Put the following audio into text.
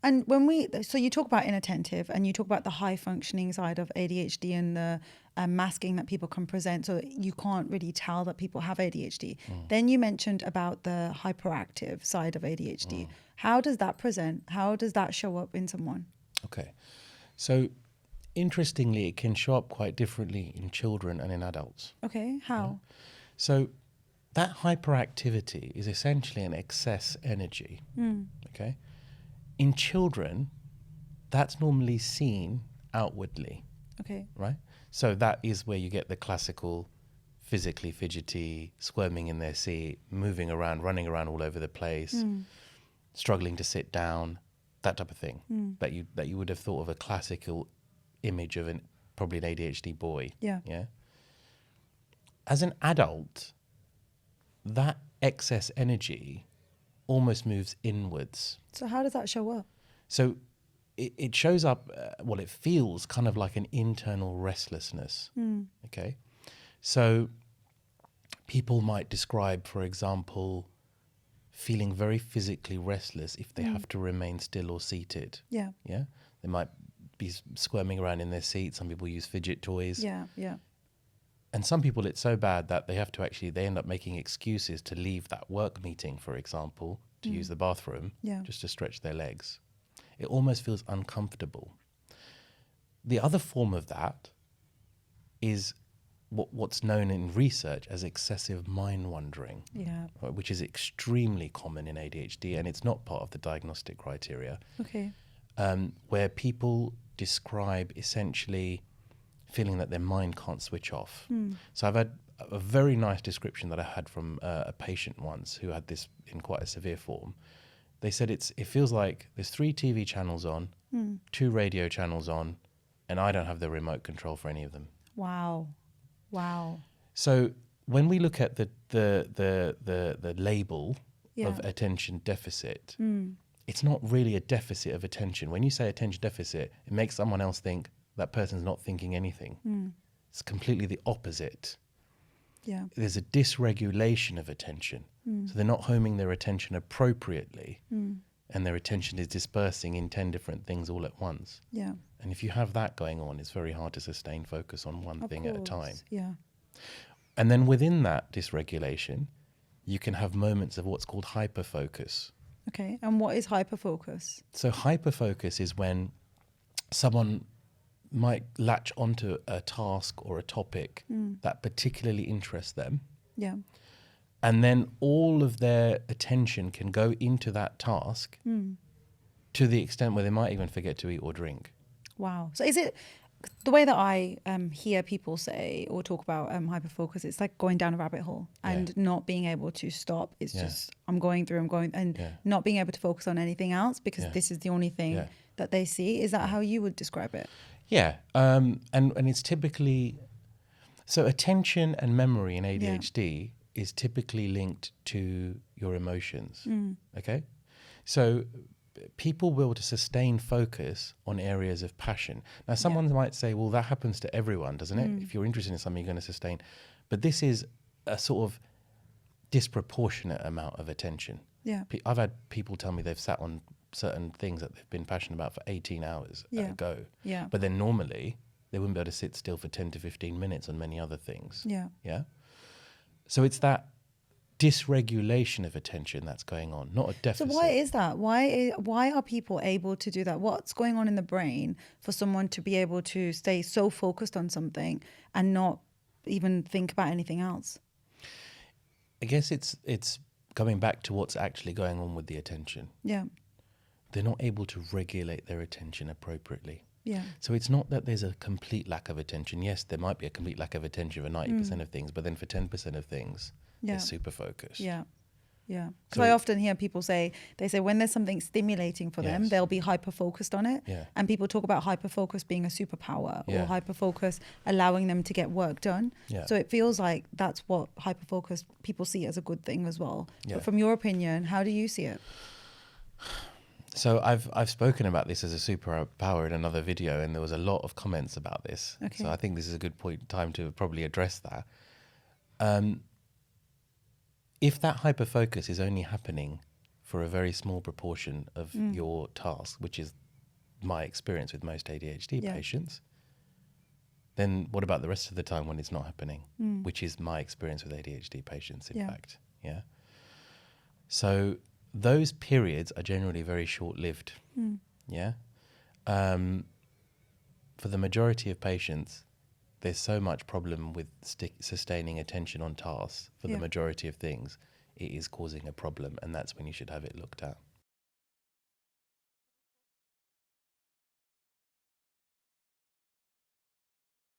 And so you talk about inattentive and you talk about the high functioning side of ADHD and the masking that people can present, so that you can't really tell that people have ADHD. Then you mentioned about the hyperactive side of ADHD. How does that present? How does that show up in someone? Okay. So interestingly, it can show up quite differently in children and in adults. Okay, how? So that hyperactivity is essentially an excess energy. Okay. In children, that's normally seen outwardly, Okay. right? So that is where you get the classical physically fidgety, squirming in their seat, moving around, running around all over the place, struggling to sit down, that type of thing that you would have thought of a classical image of probably an ADHD boy. Yeah. Yeah. As an adult, that excess energy almost moves inwards. So how does that show up? So it shows up, it feels kind of like an internal restlessness. Okay. So people might describe, for example, feeling very physically restless if they have to remain still or seated. Yeah. Yeah. They might be squirming around in their seat. Some people use fidget toys. Yeah. Yeah. And some people, it's so bad that they end up making excuses to leave that work meeting, for example, to use the bathroom, just to stretch their legs. It almost feels uncomfortable. The other form of that is what's known in research as excessive mind wandering, which is extremely common in ADHD, and it's not part of the diagnostic criteria. Okay. Where people describe essentially feeling that their mind can't switch off. So I've had a very nice description that I had from a patient once who had this in quite a severe form. They said it feels like there's 3 TV channels on, 2 radio channels on, and I don't have the remote control for any of them. Wow. So when we look at the label of attention deficit, it's not really a deficit of attention. When you say attention deficit, it makes someone else think that person's not thinking anything. It's completely the opposite. Yeah. There's a dysregulation of attention. So they're not homing their attention appropriately, and their attention is dispersing in 10 different things all at once. Yeah. And if you have that going on, it's very hard to sustain focus on one thing at a time. Yeah. And then within that dysregulation, you can have moments of what's called hyperfocus. Okay. And what is hyperfocus? So hyperfocus is when someone might latch onto a task or a topic that particularly interests them. Yeah. And then all of their attention can go into that task to the extent where they might even forget to eat or drink. Wow. So is it the way that I hear people say or talk about hyperfocus? It's like going down a rabbit hole and not being able to stop. It's just I'm going and not being able to focus on anything else because this is the only thing that they see. Is that how you would describe it? Yeah. And it's typically so attention and memory in ADHD is typically linked to your emotions. Okay? So people will to sustain focus on areas of passion. Now, someone might say, well, that happens to everyone, doesn't it? If you're interested in something, you're going to sustain. But this is a sort of disproportionate amount of attention. Yeah. I've had people tell me they've sat on certain things that they've been passionate about for 18 hours at a go. Yeah. But then normally they wouldn't be able to sit still for 10 to 15 minutes on many other things. Yeah. Yeah. So it's that dysregulation of attention that's going on, not a deficit. So why is that? Why are people able to do that? What's going on in the brain for someone to be able to stay so focused on something and not even think about anything else? I guess it's going back to what's actually going on with the attention. Yeah. They're not able to regulate their attention appropriately. Yeah. So it's not that there's a complete lack of attention. Yes, there might be a complete lack of attention for 90% of things, but then for 10% of things, they're super focused. Yeah. Yeah. Because So I often hear people say when there's something stimulating for them, they'll be hyper-focused on it. Yeah. And people talk about hyper-focus being a superpower or hyper-focus allowing them to get work done. Yeah. So it feels like that's what hyper-focus people see as a good thing as well. Yeah. But from your opinion, how do you see it? So I've spoken about this as a superpower in another video, and there was a lot of comments about this. Okay. So I think this is a good time to probably address that. If that hyperfocus is only happening for a very small proportion of your task, which is my experience with most ADHD patients, then what about the rest of the time when it's not happening, which is my experience with ADHD patients, in fact. Yeah. So those periods are generally very short-lived. Yeah. For the majority of patients, there's so much problem with sustaining attention on tasks for the majority of things. It is causing a problem, and that's when you should have it looked at.